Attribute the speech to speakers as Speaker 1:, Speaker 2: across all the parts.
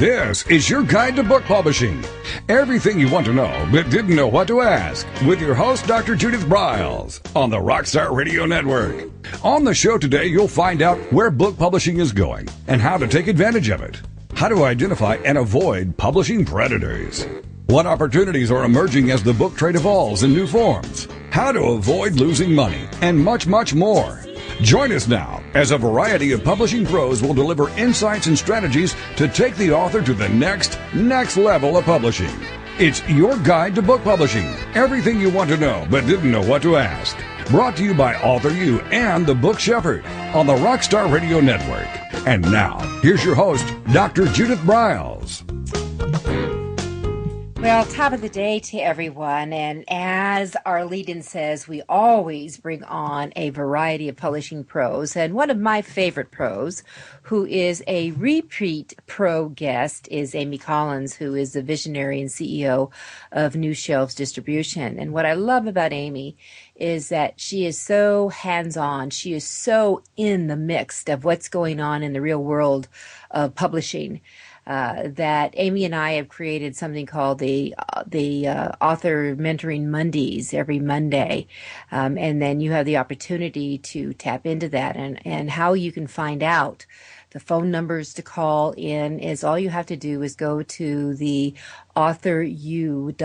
Speaker 1: This is your guide to book publishing. Everything you want to know but didn't know what to ask with your host, Dr. Judith Briles, on the Rockstar Radio Network. On the show today, you'll find out where book publishing is going and how to take advantage of it. How to identify and avoid publishing predators. What opportunities are emerging as the book trade evolves in new forms. How to avoid losing money, and much, much more. Join us now as a variety of publishing pros will deliver insights and strategies to take the author to the next level of publishing. It's your guide to book publishing. Everything you want to know but didn't know what to ask. Brought to you by Author You and the Book Shepherd on the Rockstar Radio Network. And now, here's your host, Dr. Judith Briles.
Speaker 2: Well, top of the day to everyone, and as our lead-in says, we always bring on a variety of publishing pros, and one of my favorite pros, who is a repeat pro guest, is Amy Collins, who is the visionary and CEO of New Shelves Distribution. And what I love about Amy is that she is so hands-on, she is so in the mix of what's going on in the real world of publishing. That Amy and I have created something called the Author Mentoring Mondays every Monday. And then you have the opportunity to tap into that, and how you can find out. The phone numbers to call in is all you have to do is go to the authoru.org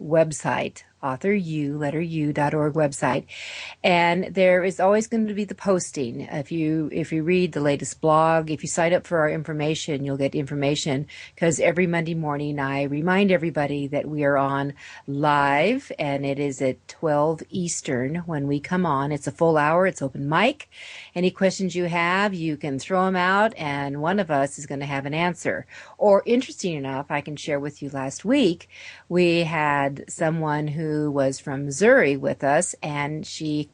Speaker 2: website, authoru.org website, and there is always going to be the posting. If you read the latest blog, if you sign up for our information, you'll get information, because every Monday morning I remind everybody that we are on live, and it is at 12 Eastern when we come on. It's a full hour. It's open mic. Any questions you have, you can throw them out, and one of us is going to have an answer. Or, interesting enough, I can share with you, last week we had someone who was from Missouri with us, and she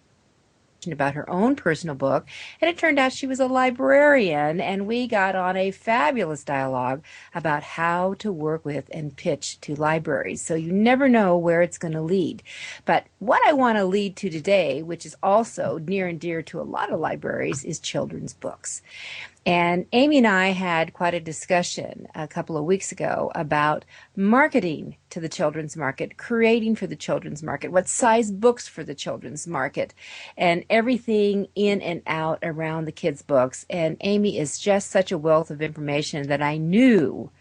Speaker 2: about her own personal book, and it turned out she was a librarian, and we got on a fabulous dialogue about how to work with and pitch to libraries. So you never know where it's going to lead. But what I want to lead to today, which is also near and dear to a lot of libraries, is children's books. And Amy and I had quite a discussion a couple of weeks ago about marketing to the children's market, creating for the children's market, what size books for the children's market, and everything in and out around the kids' books. And Amy is just such a wealth of information that I knew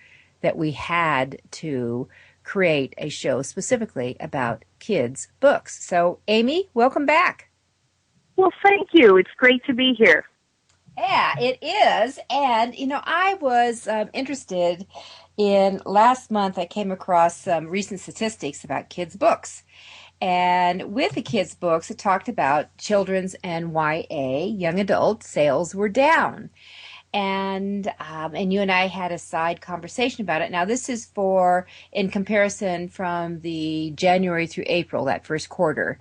Speaker 2: that we had to create a show specifically about kids' books. So, Amy, welcome back.
Speaker 3: Well, thank you. It's great to be here.
Speaker 2: Yeah, it is. And, I was interested in, last month I came across some recent statistics about kids' books. And with the kids' books, it talked about children's and YA, young adult, sales were down. And you and I had a side conversation about it. Now, this is in comparison from the January through April, that first quarter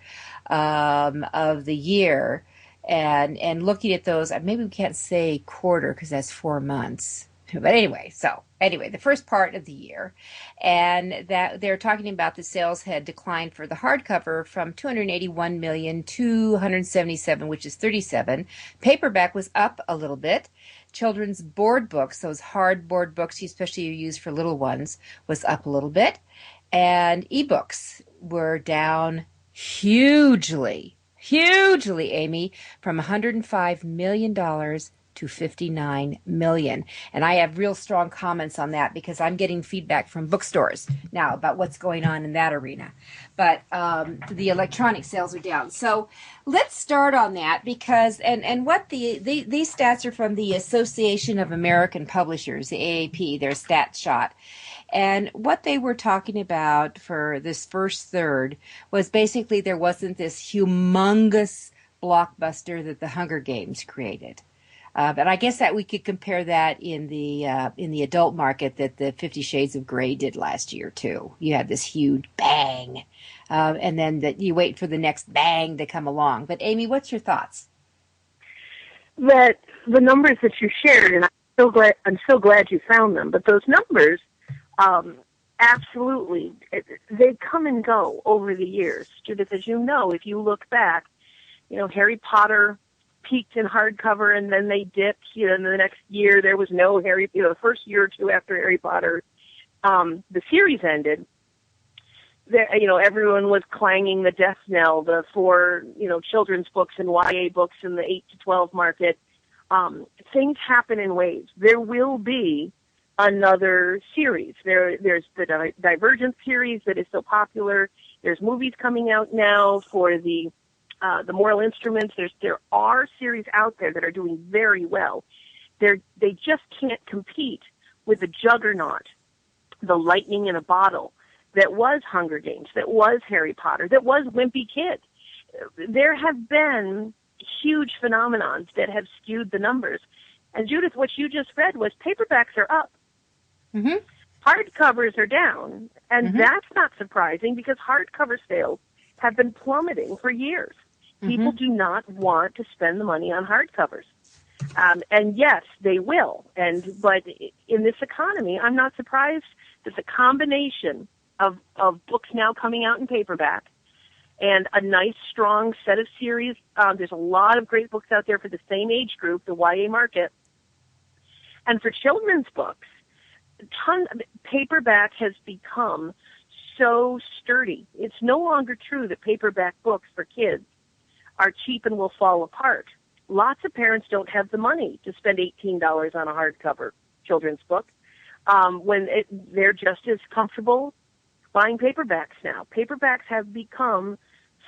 Speaker 2: of the year. And looking at those, maybe we can't say quarter because that's 4 months. But anyway, the first part of the year, and that they're talking about the sales had declined for the hardcover from 281 million to 177, which is 37. Paperback was up a little bit. Children's board books, those hard board books, especially you use for little ones, was up a little bit. And ebooks were down hugely, Amy, from $105 million to $59 million. And I have real strong comments on that because I'm getting feedback from bookstores now about what's going on in that arena. But the electronic sales are down. So let's start on that because, and what these stats are from the Association of American Publishers, the AAP, their stat shot. And what they were talking about for this first third was basically there wasn't this humongous blockbuster that the Hunger Games created. But I guess that we could compare that in the adult market that the 50 Shades of Grey did last year too. You had this huge bang, and then that you wait for the next bang to come along. But Amy, what's your thoughts?
Speaker 3: That the numbers that you shared, and I'm so glad you found them. But those numbers, absolutely, they come and go over the years. Judith, as you know, if you look back, Harry Potter peaked in hardcover and then they dipped. In the next year there was no Harry. The first year or two after Harry Potter, the series ended. Everyone was clanging the death knell for children's books and YA books in the 8 to 12 market. Things happen in waves. There will be another series. There's the Divergent series that is so popular. There's movies coming out now for the Moral Instruments. There are series out there that are doing very well. They just can't compete with the juggernaut, the lightning in a bottle that was Hunger Games, that was Harry Potter, that was Wimpy Kid. There have been huge phenomenons that have skewed the numbers. And Judith, what you just read was paperbacks are up.
Speaker 2: Mm-hmm.
Speaker 3: Hardcovers are down. And
Speaker 2: Mm-hmm.
Speaker 3: that's not surprising because hardcover sales have been plummeting for years.
Speaker 2: Mm-hmm.
Speaker 3: People do not want to spend the money on hardcovers. And yes, they will. But in this economy, I'm not surprised that the combination of books now coming out in paperback and a nice, strong set of series. There's a lot of great books out there for the same age group, the YA market. And for children's books, paperback has become so sturdy. It's no longer true that paperback books for kids are cheap and will fall apart. Lots of parents don't have the money to spend $18 on a hardcover children's book they're just as comfortable buying paperbacks now. Paperbacks have become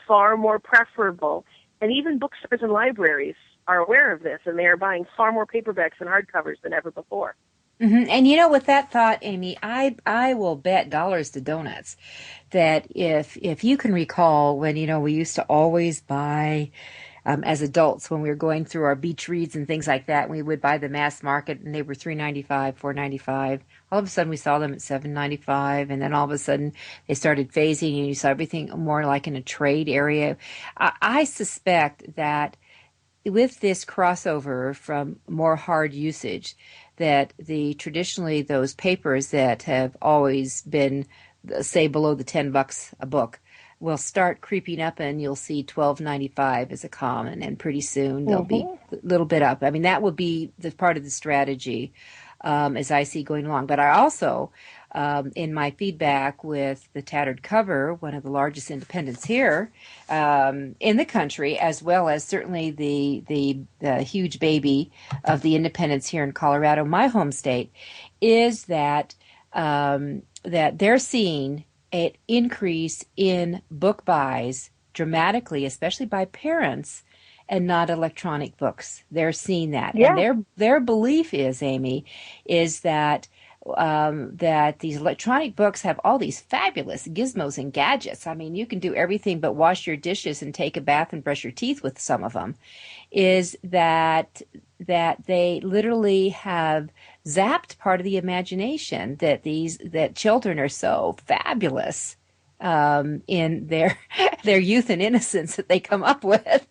Speaker 3: far more preferable, and even bookstores and libraries are aware of this, and they are buying far more paperbacks and hardcovers than ever before.
Speaker 2: Mm-hmm. And with that thought, Amy, I will bet dollars to donuts that if you can recall when, we used to always buy, as adults, when we were going through our beach reads and things like that, we would buy the mass market and they were $3.95, $4.95. All of a sudden we saw them at $7.95, and then all of a sudden they started phasing and you saw everything more like in a trade area. I suspect that with this crossover from more hard usage, that traditionally those papers that have always been, say, below the $10 a book will start creeping up, and you'll see $12.95 as a common, and pretty soon they'll be a little bit up. I mean, that will be the part of the strategy as I see going along. But I also, in my feedback with the Tattered Cover, one of the largest independents here in the country, as well as certainly the huge baby of the independents here in Colorado, my home state, is that that they're seeing an increase in book buys dramatically, especially by parents, and not electronic books. They're seeing that.
Speaker 3: Yeah.
Speaker 2: And their belief is, Amy, is that that these electronic books have all these fabulous gizmos and gadgets. I mean, you can do everything but wash your dishes and take a bath and brush your teeth with some of them. Is that they literally have zapped part of the imagination, that children are so fabulous in their youth and innocence that they come up with,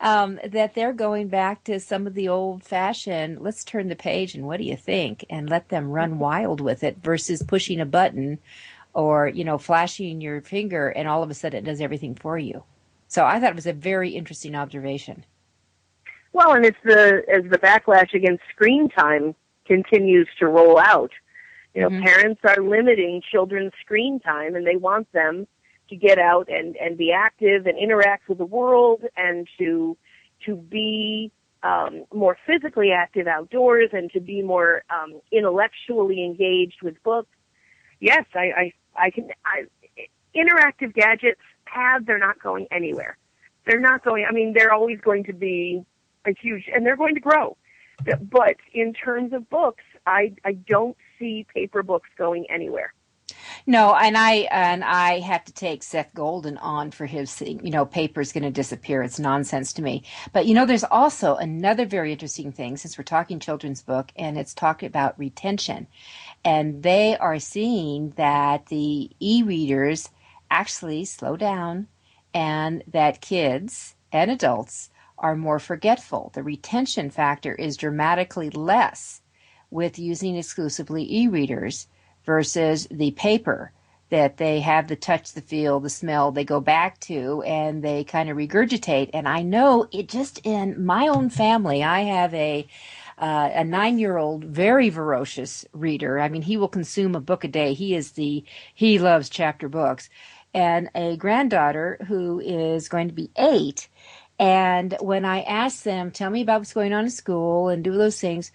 Speaker 2: that they're going back to some of the old-fashioned, let's turn the page and what do you think, and let them run wild with it, versus pushing a button or, flashing your finger and all of a sudden it does everything for you. So I thought it was a very interesting observation.
Speaker 3: Well, and as the backlash against screen time continues to roll out, parents are limiting children's screen time, and they want them to get out and be active and interact with the world, and to be more physically active outdoors, and to be more intellectually engaged with books. Yes, interactive gadgets they're not going anywhere. They're not going. I mean, they're always going to be a huge, and they're going to grow. But in terms of books, I don't see paper books going anywhere.
Speaker 2: No, and I have to take Seth Golden on for his, paper's going to disappear. It's nonsense to me. But, there's also another very interesting thing, since we're talking children's book, and it's talking about retention. And they are seeing that the e-readers actually slow down, and that kids and adults are more forgetful. The retention factor is dramatically less with using exclusively e-readers versus the paper. that they have the touch, the feel, the smell they go back to, and they kind of regurgitate. And I know it just in my own family, I have a 9-year-old, very voracious reader. I mean, he will consume a book a day. He loves chapter books. And a granddaughter who is going to be 8. And when I ask them, tell me about what's going on in school and do those things,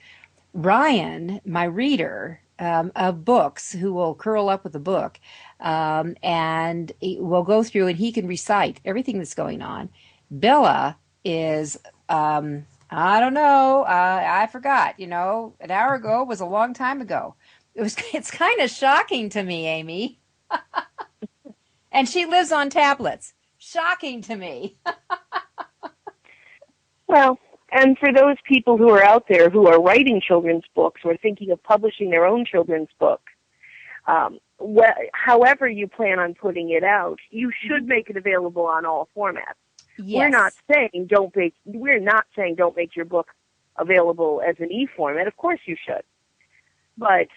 Speaker 2: Ryan, my reader of books, who will curl up with a book, and we'll go through and he can recite everything that's going on. Bella is, I don't know, I forgot, an hour ago was a long time ago. It's kind of shocking to me, Amy. And she lives on tablets. Shocking to me.
Speaker 3: Well, and for those people who are out there who are writing children's books or thinking of publishing their own children's book, however you plan on putting it out, you should make it available on all formats.
Speaker 2: Yes.
Speaker 3: We're not saying don't make your book available as an e-format. Of course you should. But,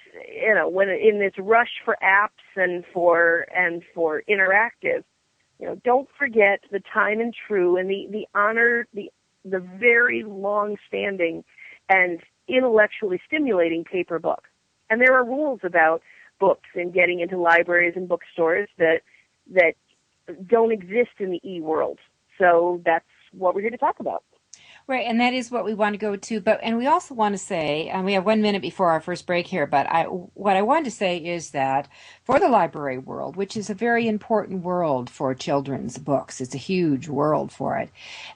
Speaker 3: when in this rush for apps and for interactive, don't forget the time and true and the honor, the very long-standing and intellectually stimulating paper book. And there are rules about books and getting into libraries and bookstores that don't exist in the e-world. So that's what we're here to talk about.
Speaker 2: Right, and that is what we want to go to. And we also want to say, and we have 1 minute before our first break here, but what I want to say is that for the library world, which is a very important world for children's books, it's a huge world for it,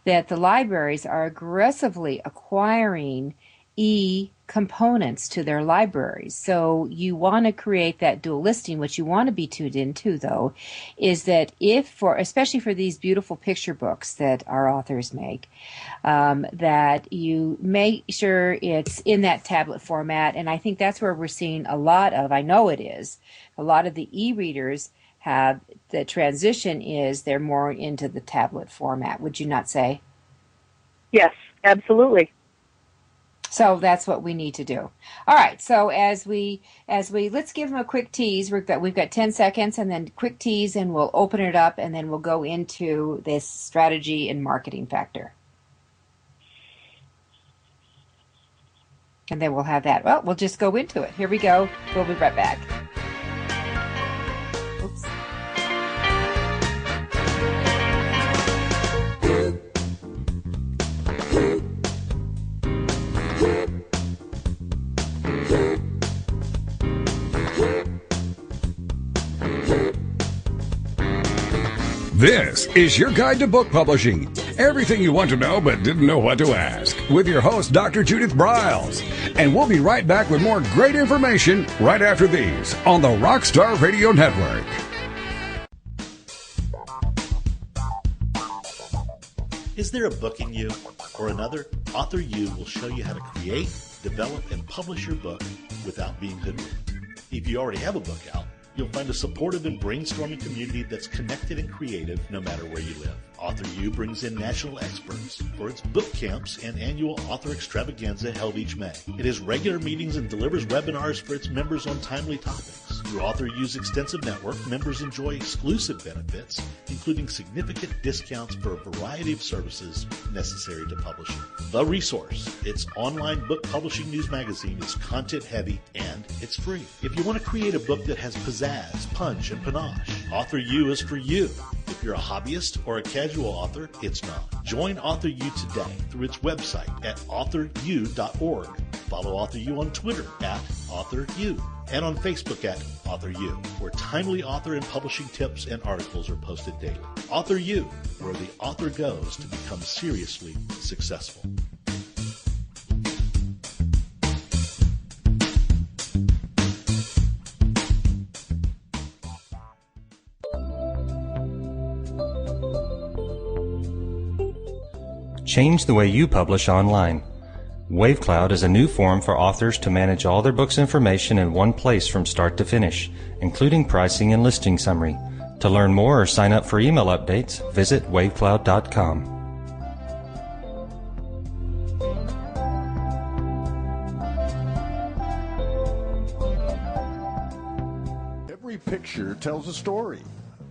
Speaker 2: that the libraries are aggressively acquiring e-components to their libraries. So you want to create that dual listing. What you want to be tuned into, though, is that especially for these beautiful picture books that our authors make, that you make sure it's in that tablet format. And I think that's where we're seeing a lot of the e-readers have the transition is they're more into the tablet format. Would you not say?
Speaker 3: Yes, absolutely.
Speaker 2: So that's what we need to do. All right. So as we let's give them a quick tease. We've got 10 seconds and then quick tease, and we'll open it up, and then we'll go into this strategy and marketing factor. And then we'll have that. Well, we'll just go into it. Here we go. We'll be right back. Oops.
Speaker 1: This is your guide to book publishing. Everything you want to know but didn't know what to ask. With your host, Dr. Judith Briles. And we'll be right back with more great information right after these on the Rockstar Radio Network.
Speaker 4: Is there a book in you or another? Author U will show you how to create, develop, and publish your book without being hoodwinked. If you already have a book out, you'll find a supportive and brainstorming community that's connected and creative no matter where you live. Author U brings in national experts for its book camps and annual author extravaganza held each May. It has regular meetings and delivers webinars for its members on timely topics. Through Author U's extensive network, members enjoy exclusive benefits, including significant discounts for a variety of services necessary to publishing. The Resource, its online book publishing news magazine, is content-heavy and it's free. If you want to create a book that has pizzazz, punch, and panache, Author U is for you. If you're a hobbyist or a casual author, it's not. Join Author U today through its website at authoru.org. Follow Author U on Twitter at Author U and on Facebook at Author U, where timely author and publishing tips and articles are posted daily. Author U, where the author goes to become seriously successful.
Speaker 5: Change the way you publish online. WaveCloud is a new form for authors to manage all their books' information in one place from start to finish, including pricing and listing summary. To learn more or sign up for email updates, visit wavecloud.com.
Speaker 1: Every
Speaker 6: Every picture tells a story.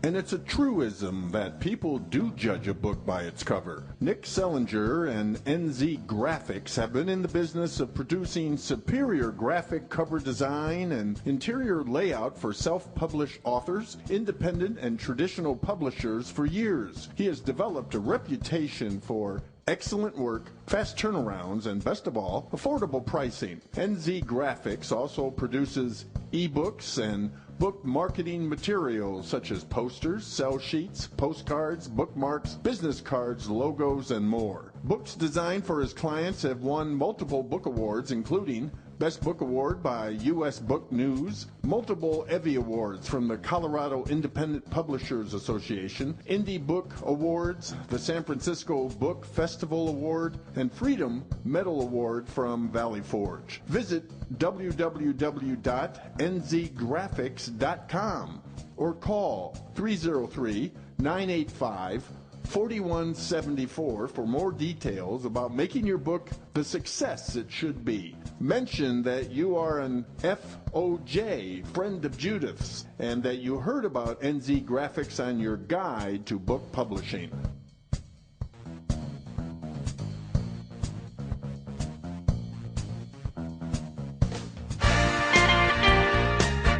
Speaker 6: And it's a truism that people do judge a book by its cover. Nick Sellinger and NZ Graphics have been in the business of producing superior graphic cover design and interior layout for self-published authors, independent and traditional publishers for years. He has developed a reputation for excellent work, fast turnarounds, and best of all, affordable pricing. NZ Graphics also produces ebooks and book marketing materials such as posters, sell sheets, postcards, bookmarks, business cards, logos, and more. Books designed for his clients have won multiple book awards, including Best Book Award by U.S. Book News, multiple Evie Awards from the Colorado Independent Publishers Association, Indie Book Awards, the San Francisco Book Festival Award, and Freedom Medal Award from Valley Forge. Visit www.nzgraphics.com or call 303-985-4174 for more details about making your book the success it should be. Mention that you are an FOJ, friend of Judith's, and that you heard about NZ Graphics on your guide to book publishing.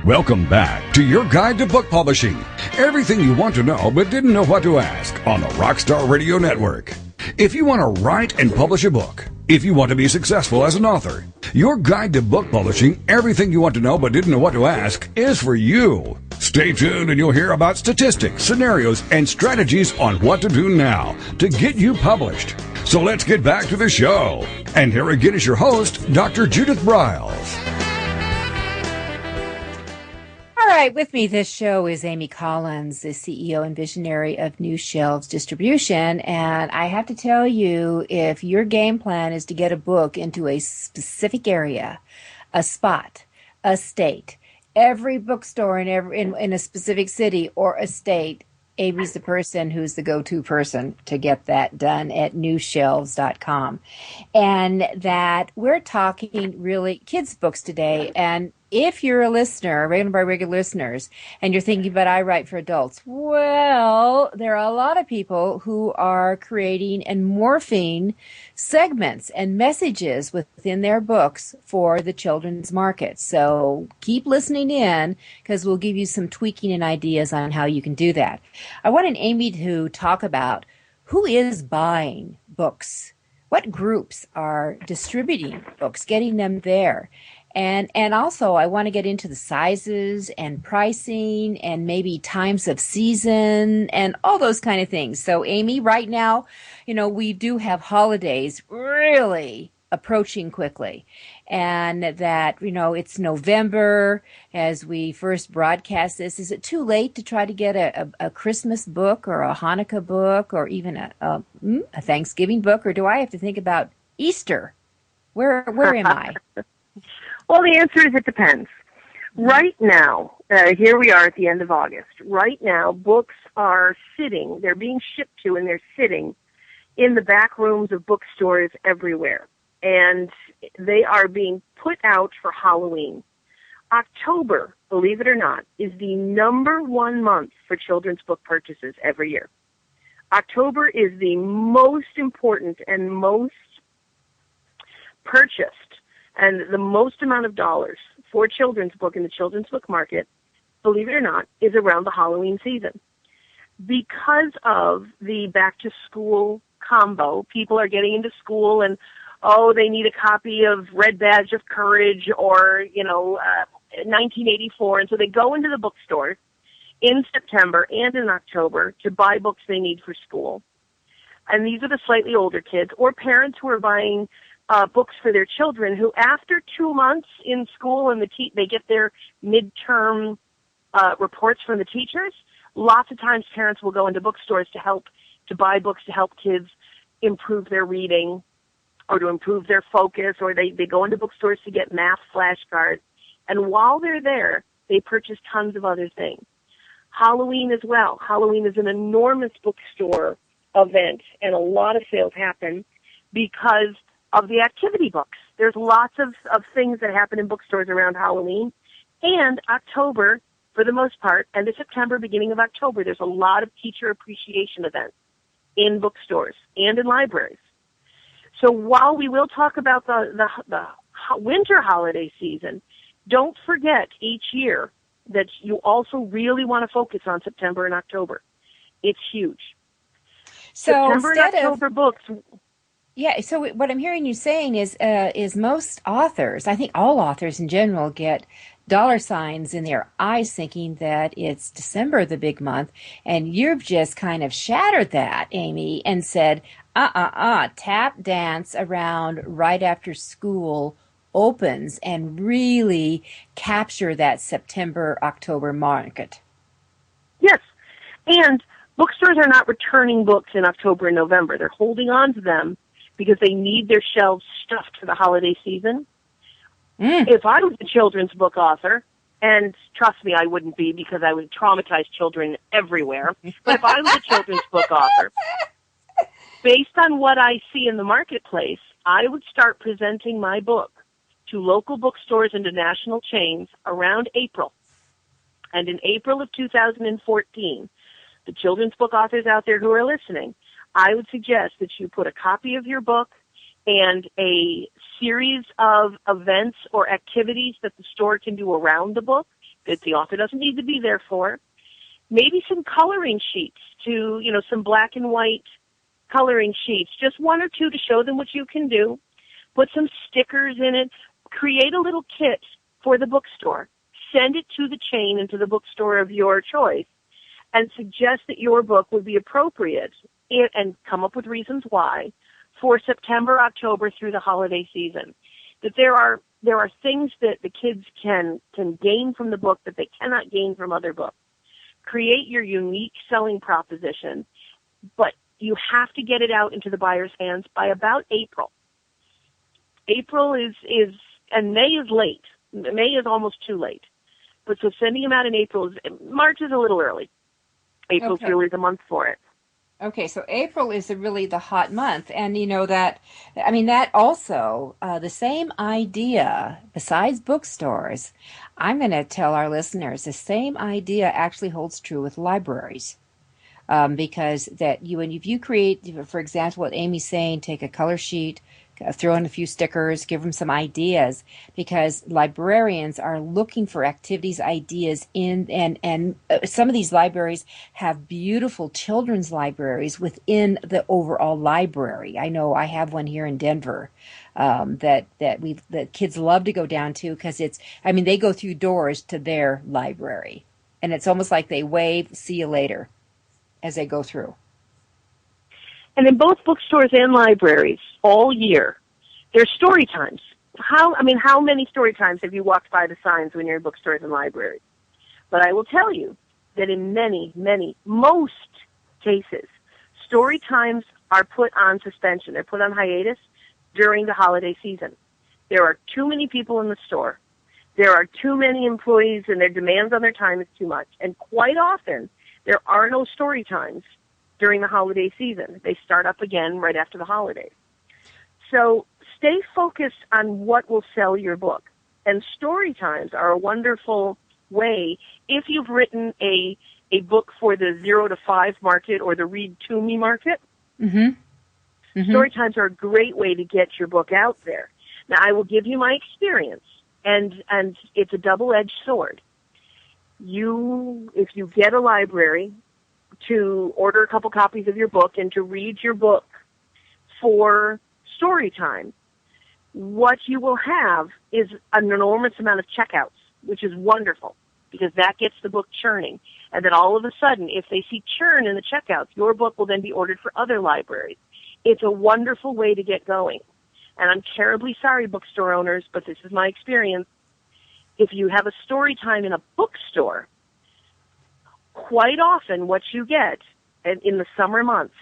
Speaker 1: Welcome back to your guide to book publishing. Everything you want to know but didn't know what to ask on the Rockstar Radio Network. If you want to write and publish a book, if you want to be successful as an author, your guide to book publishing, everything you want to know but didn't know what to ask, is for you. Stay tuned and you'll hear about statistics, scenarios, and strategies on what to do now to get you published. So let's get back to the show. And here again is your host, Dr. Judith Briles.
Speaker 2: All right, with me this show is Amy Collins, the CEO and visionary of New Shelves Distribution. And I have to tell you, if your game plan is to get a book into a specific area, a spot, a state, every bookstore in a specific city or a state, Amy's the person who's the go-to person to get that done at newshelves.com. And that we're talking really kids' books today. And if you're a listener, regular listeners, and you're thinking, but I write for adults, well, there are a lot of people who are creating and morphing segments and messages within their books for the children's market. So keep listening in because we'll give you some tweaking and ideas on how you can do that. I wanted Amy to talk about who is buying books, what groups are distributing books, getting them there. And also, I want to get into the sizes and pricing and maybe times of season and all those kind of things. So, Amy, right now, we do have holidays really approaching quickly. And that, it's November as we first broadcast this. Is it too late to try to get a Christmas book or a Hanukkah book or even a Thanksgiving book? Or do I have to think about Easter? Where am I?
Speaker 3: Well, the answer is it depends. Right now, here we are at the end of August. Right now, books are sitting, they're being shipped to, and they're sitting in the back rooms of bookstores everywhere. And they are being put out for Halloween. October, believe it or not, is the number one month for children's book purchases every year. October is the most important and most purchased and the most amount of dollars for children's book in the children's book market, believe it or not, is around the Halloween season. Because of the back-to-school combo, people are getting into school and, they need a copy of Red Badge of Courage or, 1984. And so they go into the bookstore in September and in October to buy books they need for school. And these are the slightly older kids or parents who are buying books for their children who, after 2 months in school and they get their midterm reports from the teachers, lots of times parents will go into bookstores to buy books to help kids improve their reading or to improve their focus, or they go into bookstores to get math flashcards. And while they're there, they purchase tons of other things. Halloween as well. Halloween is an enormous bookstore event, and a lot of sales happen because of the activity books. There's lots of things that happen in bookstores around Halloween. And October for the most part, end of September, beginning of October, there's a lot of teacher appreciation events in bookstores and in libraries. So while we will talk about the winter holiday season, don't forget each year that you also really want to focus on September and October. It's huge.
Speaker 2: So
Speaker 3: September and October books.
Speaker 2: Yeah, so what I'm hearing you saying is most authors, I think all authors in general, get dollar signs in their eyes thinking that it's December, the big month, and you've just kind of shattered that, Amy, and said, tap dance around right after school opens and really capture that September, October market.
Speaker 3: Yes, and bookstores are not returning books in October and November. They're holding on to them because they need their shelves stuffed for the holiday season. If I was a children's book author, and trust me, I wouldn't be because I would traumatize children everywhere, but if I was a children's book author, based on what I see in the marketplace, I would start presenting my book to local bookstores and to national chains around April. And in April of 2014, the children's book authors out there who are listening, I would suggest that you put a copy of your book and a series of events or activities that the store can do around the book that the author doesn't need to be there for. Maybe some coloring sheets some black and white coloring sheets, just one or two to show them what you can do. Put some stickers in it. Create a little kit for the bookstore. Send it to the chain and to the bookstore of your choice and suggest that your book would be appropriate and come up with reasons why for September, October through the holiday season. That there are things that the kids can gain from the book that they cannot gain from other books. Create your unique selling proposition, but you have to get it out into the buyer's hands by about April. April is and May is late. May is almost too late. But so sending them out in April March is a little early. April's really the month for it.
Speaker 2: Okay, so April is really the hot month, and that also, the same idea, besides bookstores, I'm going to tell our listeners, the same idea actually holds true with libraries. Because if you create, for example, what Amy's saying, take a color sheet, throw in a few stickers, give them some ideas, because librarians are looking for activities, ideas and some of these libraries have beautiful children's libraries within the overall library. I know I have one here in Denver that kids love to go down to because they go through doors to their library, and it's almost like they wave, see you later, as they go through.
Speaker 3: And in both bookstores and libraries, all year, there's story times. How many story times have you walked by the signs when you're in bookstores and libraries? But I will tell you that in most cases, story times are put on suspension. They're put on hiatus during the holiday season. There are too many people in the store. There are too many employees, and their demands on their time is too much. And quite often, there are no story times during the holiday season. They start up again right after the holidays. So stay focused on what will sell your book. And story times are a wonderful way if you've written a book for the 0 to 5 market or the read to me market. Mm-hmm. Mm-hmm. Story times are a great way to get your book out there. Now, I will give you my experience, and it's a double-edged sword. If you get a library to order a couple copies of your book and to read your book for story time, what you will have is an enormous amount of checkouts, which is wonderful because that gets the book churning. And then all of a sudden, if they see churn in the checkouts, your book will then be ordered for other libraries. It's a wonderful way to get going. And I'm terribly sorry, bookstore owners, but this is my experience. If you have a story time in a bookstore, quite often what you get in the summer months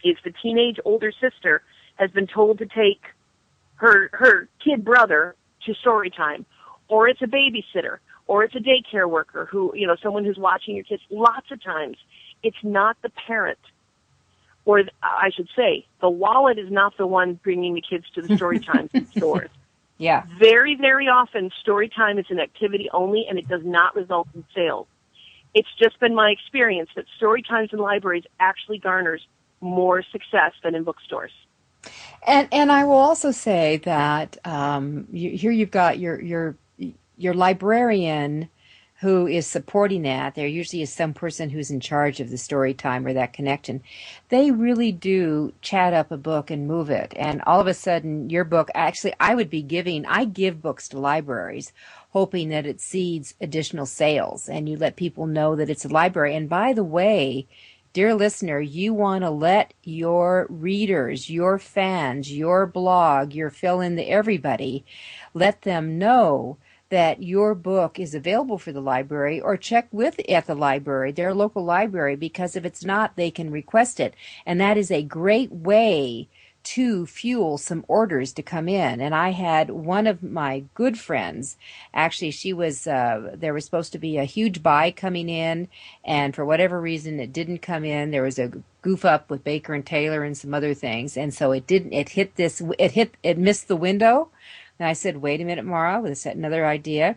Speaker 3: is the teenage older sister has been told to take her kid brother to story time, or it's a babysitter, or it's a daycare worker someone who's watching your kids. Lots of times it's not the parent, or I should say the wallet is not the one bringing the kids to the story times in stores.
Speaker 2: Yeah.
Speaker 3: Very, very often, story time is an activity only, and it does not result in sales. It's just been my experience that story times in libraries actually garners more success than in bookstores.
Speaker 2: And I will also say that here you've got your librarian who is supporting that. There usually is some person who's in charge of the story time or that connection. They really do chat up a book and move it. And all of a sudden, your book, actually, I give books to libraries hoping that it seeds additional sales and you let people know that it's a library. And by the way, dear listener, you want to let your readers, your fans, your blog, your everybody, let them know that your book is available for the library, or check at the library, their local library, because if it's not, they can request it. And that is a great way to fuel some orders to come in. And I had one of my good friends, actually, she was, there was supposed to be a huge buy coming in, and for whatever reason, it didn't come in. There was a goof up with Baker and Taylor and some other things. And so it missed the window. And I said, wait a minute, Mara, let's set another idea.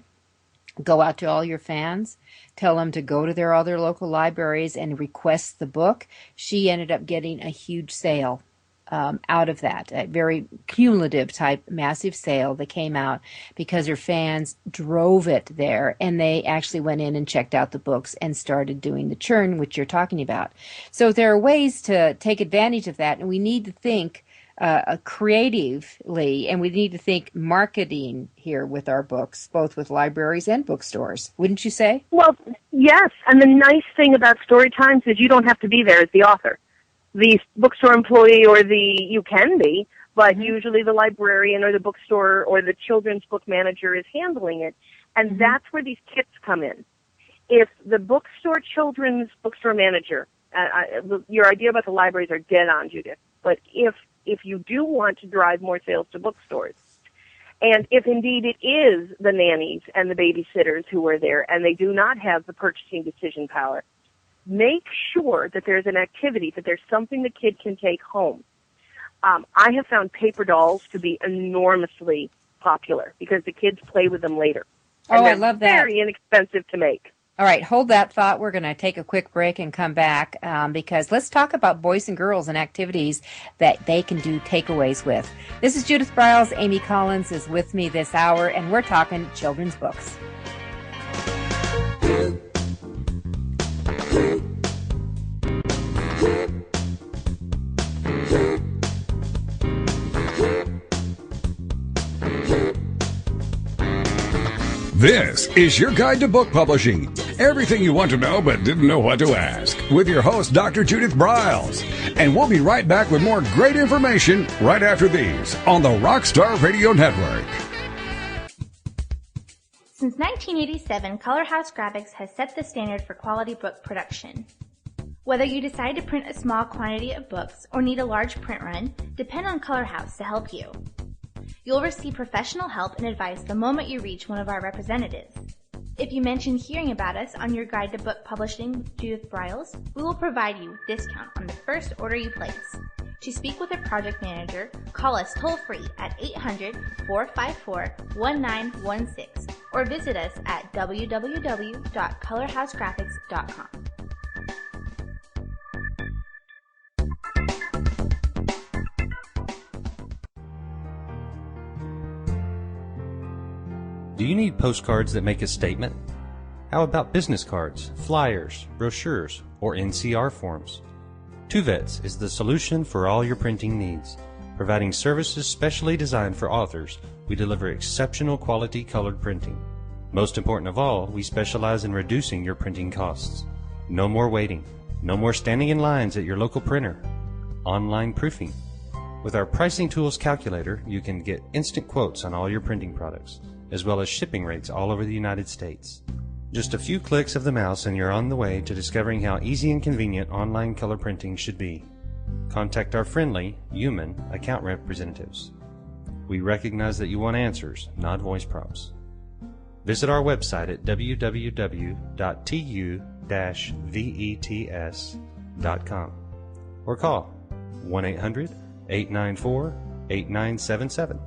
Speaker 2: Go out to all your fans, tell them to go to their other local libraries and request the book. She ended up getting a huge sale out of that, a very cumulative type, massive sale that came out because her fans drove it there, and they actually went in and checked out the books and started doing the churn, which you're talking about. So there are ways to take advantage of that, and we need to think creatively, and we need to think marketing here with our books, both with libraries and bookstores. Wouldn't you say?
Speaker 3: Well, yes. And the nice thing about story times is you don't have to be there as the author. The bookstore employee you can be, but usually the librarian or the bookstore or the children's book manager is handling it. And that's where these kits come in. If the children's bookstore manager, your idea about the libraries are dead on, Judith, but if you do want to drive more sales to bookstores, and if indeed it is the nannies and the babysitters who are there and they do not have the purchasing decision power, make sure that there's an activity, that there's something the kid can take home. I have found paper dolls to be enormously popular because the kids play with them later. And
Speaker 2: I love that.
Speaker 3: Very inexpensive to make.
Speaker 2: All right, hold that thought. We're going to take a quick break and come back because let's talk about boys and girls and activities that they can do takeaways with. This is Judith Briles. Amy Collins is with me this hour, and we're talking children's books.
Speaker 1: This is your guide to book publishing. Everything you want to know but didn't know what to ask. With your host, Dr. Judith Briles. And we'll be right back with more great information right after these on the Rockstar Radio Network.
Speaker 7: Since 1987, Color House Graphics has set the standard for quality book production. Whether you decide to print a small quantity of books or need a large print run, depend on Color House to help you. You'll receive professional help and advice the moment you reach one of our representatives. If you mention hearing about us on your guide to book publishing with Judith Briles, we will provide you a discount on the first order you place. To speak with a project manager, call us toll-free at 800-454-1916 or visit us at www.colorhousegraphics.com.
Speaker 5: Do you need postcards that make a statement? How about business cards, flyers, brochures, or NCR forms? Two Vets is the solution for all your printing needs. Providing services specially designed for authors, we deliver exceptional quality colored printing. Most important of all, we specialize in reducing your printing costs. No more waiting. No more standing in lines at your local printer. Online proofing. With our pricing tools calculator, you can get instant quotes on all your printing products, as well as shipping rates all over the United States. Just a few clicks of the mouse and you're on the way to discovering how easy and convenient online color printing should be. Contact our friendly, human account representatives. We recognize that you want answers, not voice prompts. Visit our website at www.tu-vets.com or call 1-800-894-8977.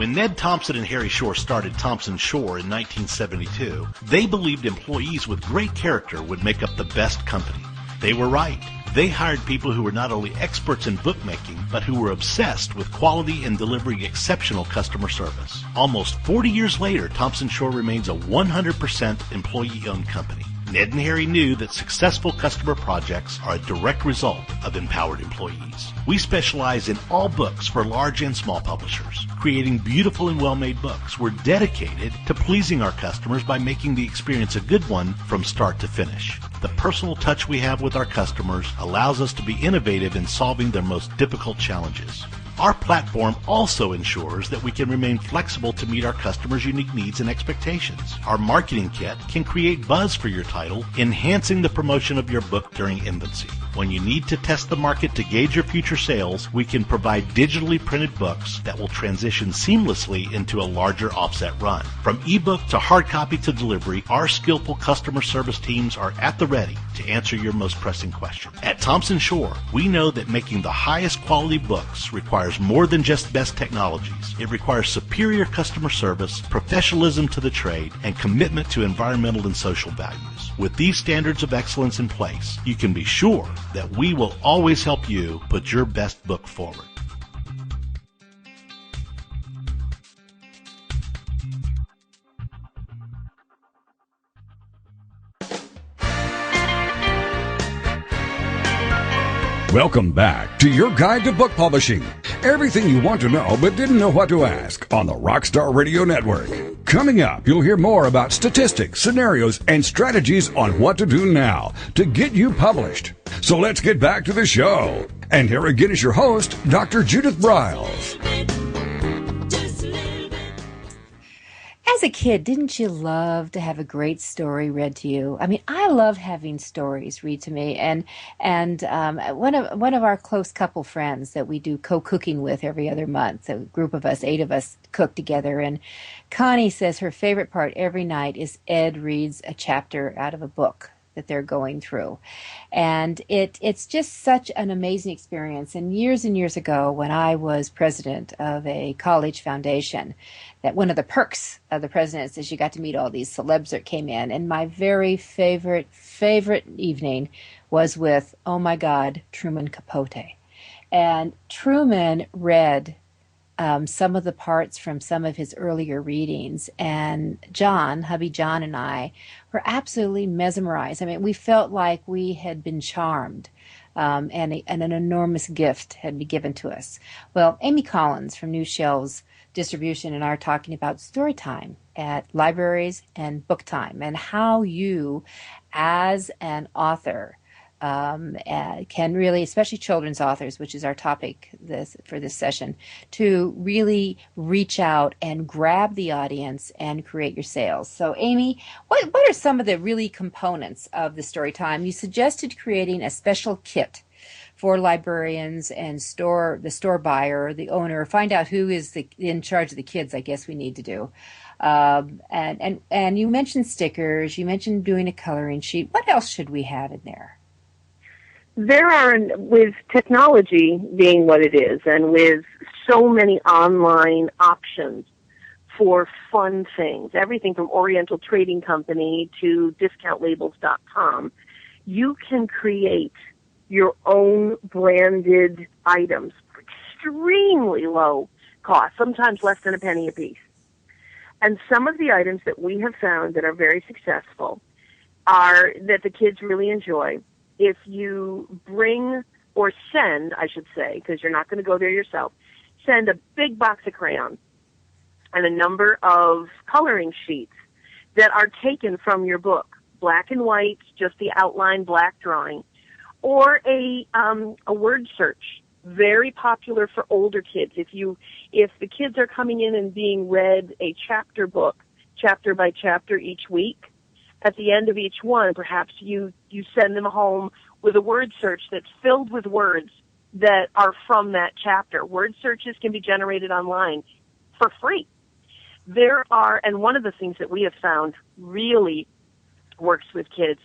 Speaker 4: When Ned Thompson and Harry Shore started Thompson Shore in 1972, they believed employees with great character would make up the best company. They were right. They hired people who were not only experts in bookmaking, but who were obsessed with quality and delivering exceptional customer service. Almost 40 years later, Thompson Shore remains a 100% employee-owned company. Ned and Harry knew that successful customer projects are a direct result of empowered employees. We specialize in all books for large and small publishers, creating beautiful and well-made books. We're dedicated to pleasing our customers by making the experience a good one from start to finish. The personal touch we have with our customers allows us to be innovative in solving their most difficult challenges. Our platform also ensures that we can remain flexible to meet our customers' unique needs and expectations. Our marketing kit can create buzz for your title, enhancing the promotion of your book during infancy. When you need to test the market to gauge your future sales, we can provide digitally printed books that will transition seamlessly into a larger offset run. From ebook to hard copy to delivery, our skillful customer service teams are at the ready to answer your most pressing question. At Thompson Shore, we know that making the highest quality books requires more than just best technologies. It requires superior customer service, professionalism to the trade, and commitment to environmental and social values. With these standards of excellence in place, you can be sure that we will always help you put your best book forward.
Speaker 1: Welcome back to your guide to book publishing. Everything you want to know but didn't know what to ask on the Rockstar Radio Network. Coming up, you'll hear more about statistics, scenarios, and strategies on what to do now to get you published. So let's get back to the show. And here again is your host, Dr. Judith Briles.
Speaker 2: As a kid, didn't you love to have a great story read to you? I mean, I love having stories read to me. And one of our close couple friends that we do co-cooking with every other month, a group of us, 8 of us, cook together. And Connie says her favorite part every night is Ed reads a chapter out of a book that they're going through. And it's just such an amazing experience. And years ago, when I was president of a college foundation, that one of the perks of the presidents is you got to meet all these celebs that came in. And my very favorite evening was with, oh my God, Truman Capote. And Truman read some of the parts from some of his earlier readings, and hubby John and I were absolutely mesmerized. I mean, we felt like we had been charmed, and an enormous gift had been given to us. Well, Amy Collins from New Shelves Distribution and I are talking about story time at libraries and book time, and how you, as an author, can really, especially children's authors, which is our topic for this session, to really reach out and grab the audience and create your sales. So, Amy, what are some of the really components of the story time? You suggested creating a special kit for librarians and the store buyer, the owner. Find out who is in charge of the kids, I guess we need to do. And you mentioned stickers. You mentioned doing a coloring sheet. What else should we have in there?
Speaker 3: There are, with technology being what it is, and with so many online options for fun things, everything from Oriental Trading Company to discountlabels.com, you can create your own branded items for extremely low cost, sometimes less than a penny a piece. And some of the items that we have found that are very successful are that the kids really enjoy. If you bring, or send, I should say, because you're not going to go there yourself, send a big box of crayons and a number of coloring sheets that are taken from your book, black and white, just the outline black drawing, or a word search, very popular for older kids. If the kids are coming in and being read a chapter book, chapter by chapter each week, at the end of each one, perhaps you send them home with a word search that's filled with words that are from that chapter. Word searches can be generated online for free. And one of the things that we have found really works with kids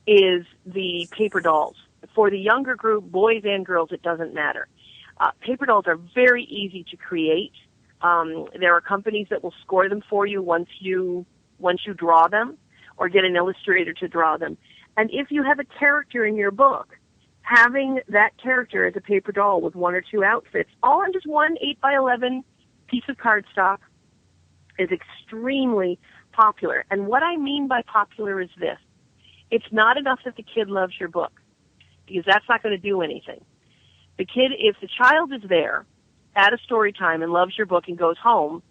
Speaker 3: is the paper dolls. For the younger group, boys and girls, it doesn't matter. Paper dolls are very easy to create. There are companies that will score them for you once you draw them, or get an illustrator to draw them. And if you have a character in your book, having that character as a paper doll with one or two outfits, all on just one 8x11 piece of cardstock, is extremely popular. And what I mean by popular is this. It's not enough that the kid loves your book, because that's not going to do anything. The kid, if the child is there at a story time and loves your book and goes home,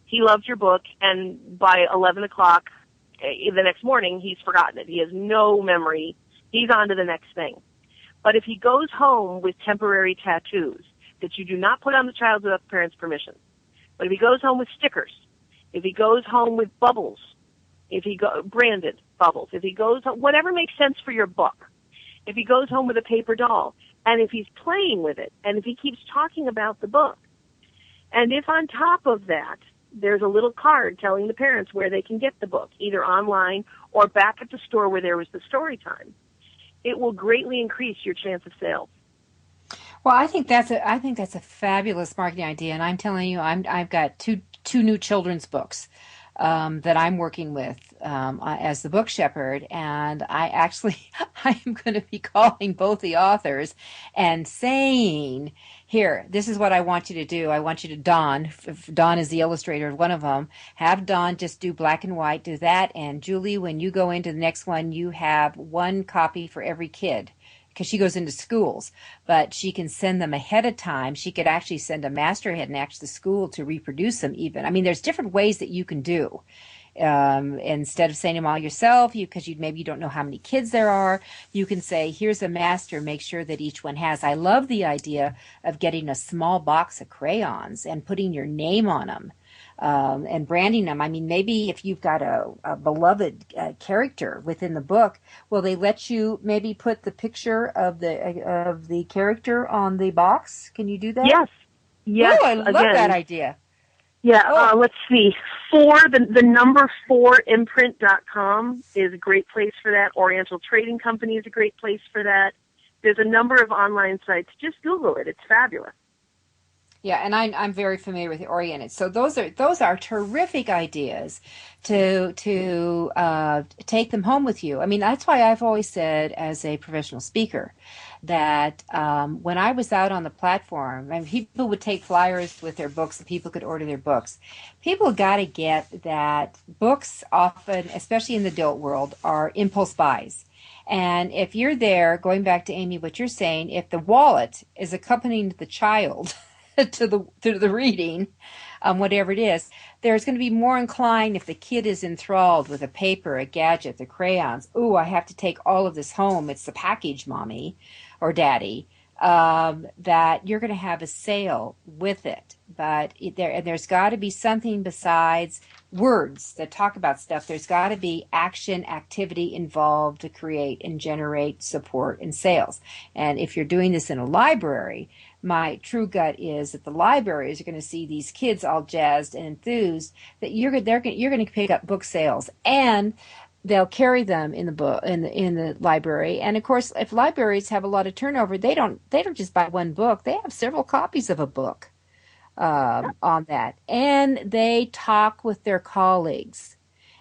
Speaker 3: he loves your book, and by 11 o'clock the next morning, he's forgotten it. He has no memory. He's on to the next thing. But if he goes home with temporary tattoos that you do not put on the child without the parent's permission, but if he goes home with stickers, if he goes home with bubbles, branded bubbles, if he goes home, whatever makes sense for your book, if he goes home with a paper doll, and if he's playing with it, and if he keeps talking about the book, and if on top of that, there's a little card telling the parents where they can get the book, either online or back at the store where there was the story time, it will greatly increase your chance of sales.
Speaker 2: Well, I think that's a fabulous marketing idea, and I'm telling you, I've got two new children's books that I'm working with as the book shepherd, and I'm going to be calling both the authors and saying, here, this is what I want you to do. I want you to Dawn, if Dawn is the illustrator of one of them, have Dawn just do black and white, do that, and Julie, when you go into the next one, you have one copy for every kid, because she goes into schools, but she can send them ahead of time. She could actually send a masthead and ask the school to reproduce them even. I mean, there's different ways that you can do. Instead of saying them all yourself, because maybe you don't know how many kids there are, you can say, here's a master, make sure that each one has. I love the idea of getting a small box of crayons and putting your name on them. And branding them. I mean, maybe if you've got a beloved character within the book, will they let you maybe put the picture of the character on the box? Can you do that?
Speaker 3: Yes.
Speaker 2: Oh, I love that idea.
Speaker 3: Yeah. Let's see. The number 4imprint.com is a great place for that. Oriental Trading Company is a great place for that. There's a number of online sites. Just Google it. It's fabulous.
Speaker 2: Yeah, and I'm very familiar with the Oriented. So those are terrific ideas to take them home with you. I mean, that's why I've always said, as a professional speaker, that when I was out on the platform, and people would take flyers with their books, and people could order their books. People got to get that books often, especially in the adult world, are impulse buys. And if you're there, going back to Amy, what you're saying, if the wallet is accompanying the child to the reading, whatever it is, there's going to be more inclined, if the kid is enthralled with a paper, a gadget, the crayons, ooh, I have to take all of this home, it's the package, mommy or daddy, that you're going to have a sale with it. But there's got to be something besides words that talk about stuff. There's got to be action, activity involved to create and generate support and sales. And if you're doing this in a library, my true gut is that the libraries are going to see these kids all jazzed and enthused that you're going to pick up book sales, and they'll carry them in the book in the library. And of course, if libraries have a lot of turnover, they don't just buy one book; they have several copies of a book on that, and they talk with their colleagues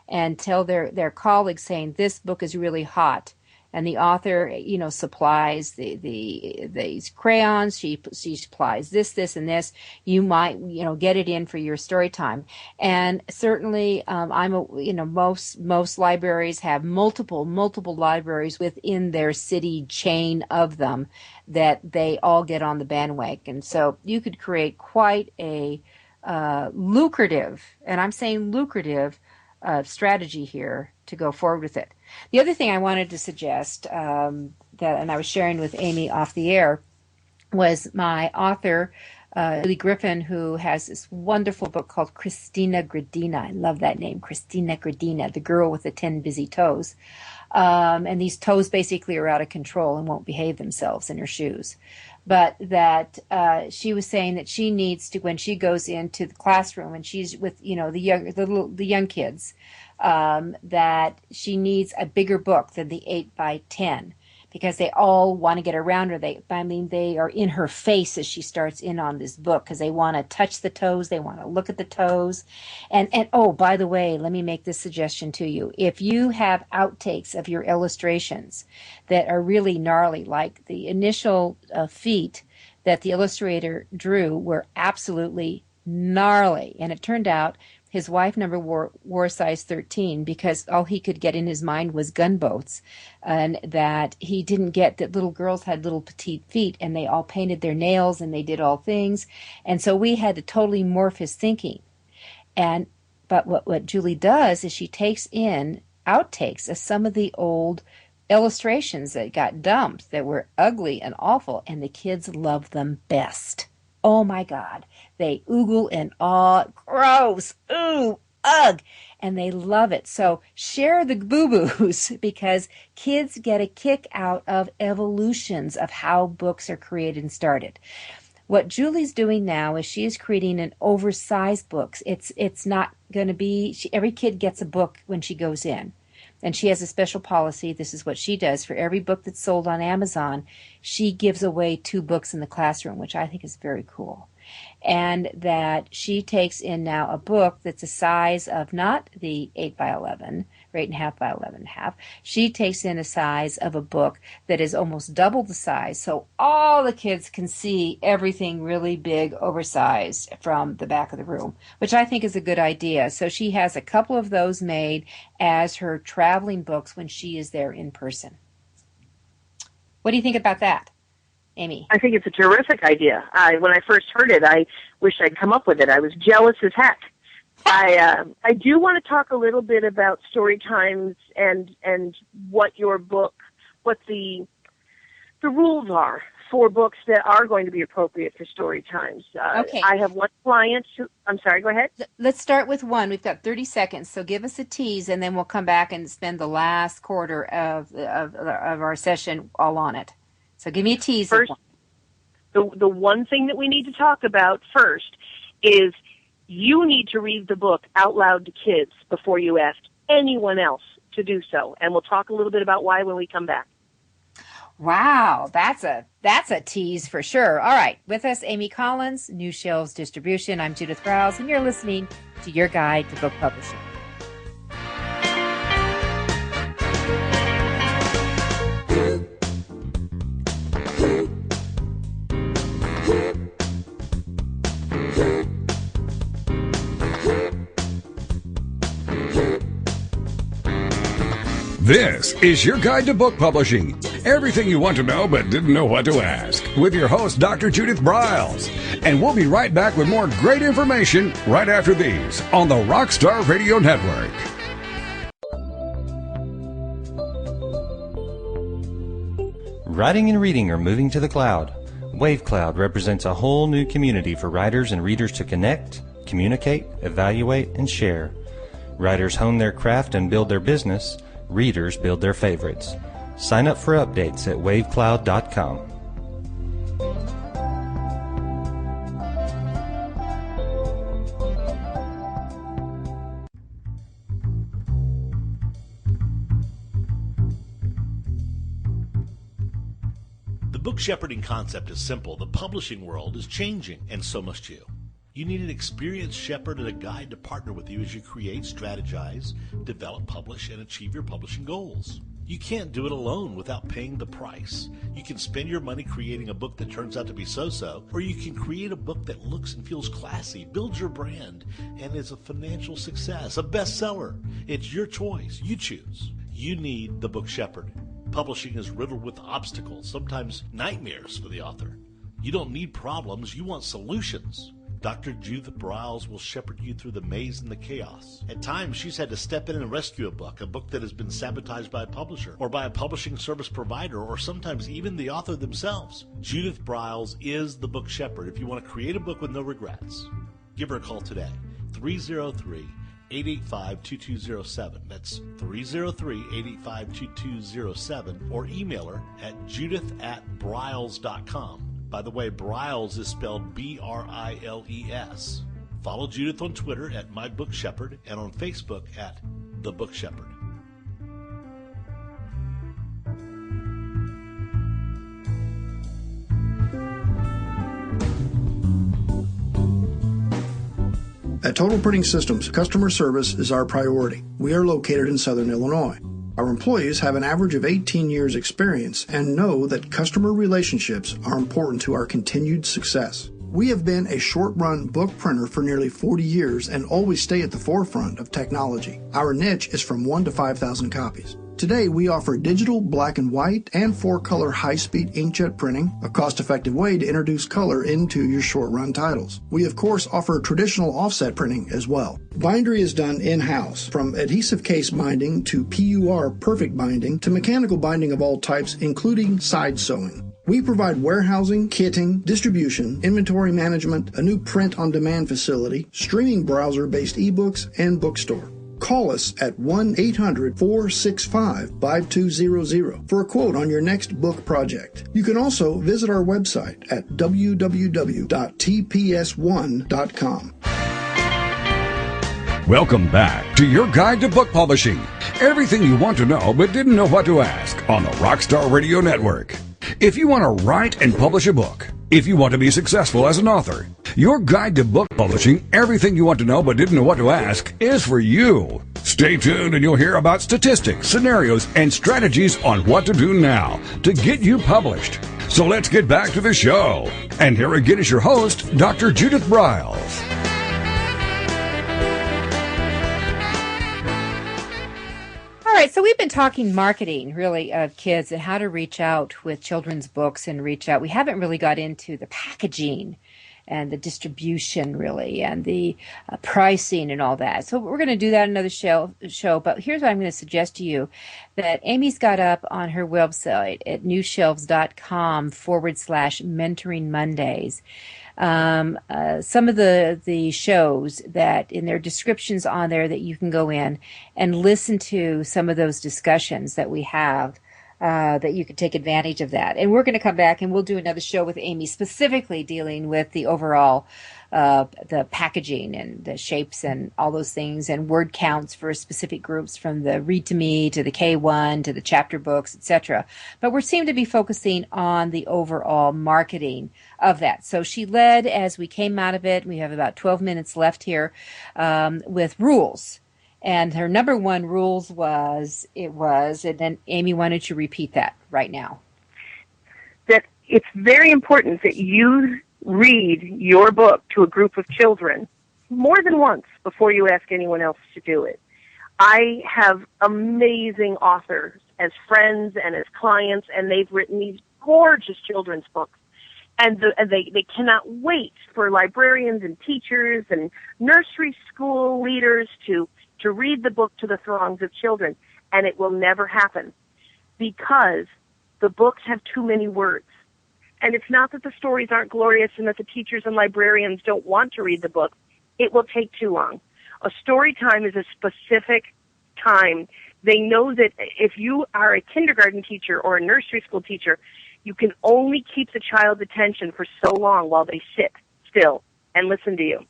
Speaker 2: and tell their colleagues, saying this book is really hot. And the author, supplies these crayons. She supplies this, and this. You might, get it in for your story time. And certainly, most libraries have multiple libraries within their city chain of them that they all get on the bandwagon. So you could create quite a lucrative, and I'm saying lucrative, strategy here to go forward with it. The other thing I wanted to suggest and I was sharing with Amy off the air, was my author, Julie Griffin, who has this wonderful book called Christina Gradina. I love that name, Christina Gradina, the girl with the 10 busy toes. And these toes basically are out of control and won't behave themselves in her shoes. But that she was saying that she needs to, when she goes into the classroom and she's with, the young kids, that she needs a bigger book than the 8x10. because they all want to get around her. They are in her face as she starts in on this book because they want to touch the toes. They want to look at the toes. And oh, by the way, let me make this suggestion to you. If you have outtakes of your illustrations that are really gnarly, like the initial feet that the illustrator drew were absolutely gnarly. And it turned out his wife never wore size 13 because all he could get in his mind was gunboats, and that he didn't get that little girls had little petite feet and they all painted their nails and they did all things. And so we had to totally morph his thinking. But what Julie does is she takes in outtakes of some of the old illustrations that got dumped that were ugly and awful, and the kids love them best. Oh my God. They oogle and awe, gross, ooh, ugh, and they love it. So share the boo-boos because kids get a kick out of evolutions of how books are created and started. What Julie's doing now is she is creating an oversized book. It's not going to be, every kid gets a book when she goes in. And she has a special policy. This is what she does. For every book that's sold on Amazon, she gives away 2 books in the classroom, which I think is very cool. And that she takes in now a book that's a size of not the 8 by 11, or 8.5 by 11.5. She takes in a size of a book that is almost double the size, so all the kids can see everything really big, oversized from the back of the room, which I think is a good idea. So she has a couple of those made as her traveling books when she is there in person. What do you think about that, Amy?
Speaker 3: I think it's a terrific idea. When I first heard it, I wish I'd come up with it. I was jealous as heck. I do want to talk a little bit about story times and what your book, what the rules are for books that are going to be appropriate for story times.
Speaker 2: Okay.
Speaker 3: I have one client who, I'm sorry, go ahead.
Speaker 2: Let's start with one. We've got 30 seconds, so give us a tease, and then we'll come back and spend the last quarter of our session all on it. So give me a tease.
Speaker 3: First, the one thing that we need to talk about first is you need to read the book out loud to kids before you ask anyone else to do so. And we'll talk a little bit about why when we come back.
Speaker 2: Wow, that's a tease for sure. All right, with us, Amy Collins, New Shelves Distribution. I'm Judith Browse, and you're listening to Your Guide to Book Publishing.
Speaker 1: This is Your Guide to Book Publishing. Everything you want to know but didn't know what to ask. With your host, Dr. Judith Browse. And we'll be right back with more great information right after these on the Rockstar Radio Network.
Speaker 5: Writing and reading are moving to the cloud. WaveCloud represents a whole new community for writers and readers to connect, communicate, evaluate, and share. Writers hone their craft and build their business. Readers build their favorites. Sign up for updates at wavecloud.com.
Speaker 4: The book shepherding concept is simple. The publishing world is changing, and so must you. You need an experienced shepherd and a guide to partner with you as you create, strategize, develop, publish, and achieve your publishing goals. You can't do it alone without paying the price. You can spend your money creating a book that turns out to be so-so, or you can create a book that looks and feels classy, builds your brand, and is a financial success, a bestseller. It's your choice. You choose. You need the book shepherd. Publishing is riddled with obstacles, sometimes nightmares for the author. You don't need problems. You want solutions. Dr. Judith Browse will shepherd you through the maze and the chaos. At times, she's had to step in and rescue a book that has been sabotaged by a publisher, or by a publishing service provider, or sometimes even the author themselves. Judith Browse is the book shepherd if you want to create a book with no regrets. Give her a call today, 303-885-2207. That's 303-885-2207, or email her at judith@bryles.com. By the way, Bryles is spelled B-R-I-L-E-S. Follow Judith on Twitter at My Book Shepherd and on Facebook at The Book Shepherd.
Speaker 8: At Total Printing Systems, customer service is our priority. We are located in Southern Illinois. Our employees have an average of 18 years experience and know that customer relationships are important to our continued success. We have been a short-run book printer for nearly 40 years and always stay at the forefront of technology. Our niche is from 1 to 5,000 copies. Today, we offer digital, black and white, and 4-color high-speed inkjet printing, a cost-effective way to introduce color into your short-run titles. We, of course, offer traditional offset printing as well. Bindery is done in-house, from adhesive case binding to PUR perfect binding to mechanical binding of all types, including side sewing. We provide warehousing, kitting, distribution, inventory management, a new print-on-demand facility, streaming browser-based ebooks, and bookstore. Call us at 1-800-465-5200 for a quote on your next book project. You can also visit our website at www.tps1.com.
Speaker 1: Welcome back to your guide to book publishing. Everything you want to know but didn't know what to ask on the Rockstar Radio Network. If you want to write and publish a book, if you want to be successful as an author, your guide to book publishing, everything you want to know but didn't know what to ask, is for you. Stay tuned and you'll hear about statistics, scenarios, and strategies on what to do now to get you published. So let's get back to the show. And here again is your host, Dr. Judith Briles.
Speaker 2: All right, so we've been talking marketing, really, of kids and how to reach out with children's books and reach out. We haven't really got into the packaging and the distribution, really, and the pricing and all that. So we're going to do that in another show. But here's what I'm going to suggest to you, that Amy's got up on her website at newshelves.com/mentoring Mondays. Some of the shows that in their descriptions on there that you can go in and listen to some of those discussions that we have, that you can take advantage of that. And we're going to come back and we'll do another show with Amy specifically dealing with the overall the packaging and the shapes and all those things and word counts for specific groups, from the Read to Me to the K1 to the chapter books, etc. But we seem to be focusing on the overall marketing of that. So she led as we came out of it. We have about 12 minutes left here with rules. And her number one rules was, and then Amy, why don't you repeat that right now?
Speaker 3: That it's very important that you read your book to a group of children more than once before you ask anyone else to do it. I have amazing authors as friends and as clients, and they've written these gorgeous children's books. And they cannot wait for librarians and teachers and nursery school leaders to read the book to the throngs of children. And it will never happen because the books have too many words. And it's not that the stories aren't glorious and that the teachers and librarians don't want to read the book. It will take too long. A story time is a specific time. They know that if you are a kindergarten teacher or a nursery school teacher, you can only keep the child's attention for so long while they sit still and listen to you.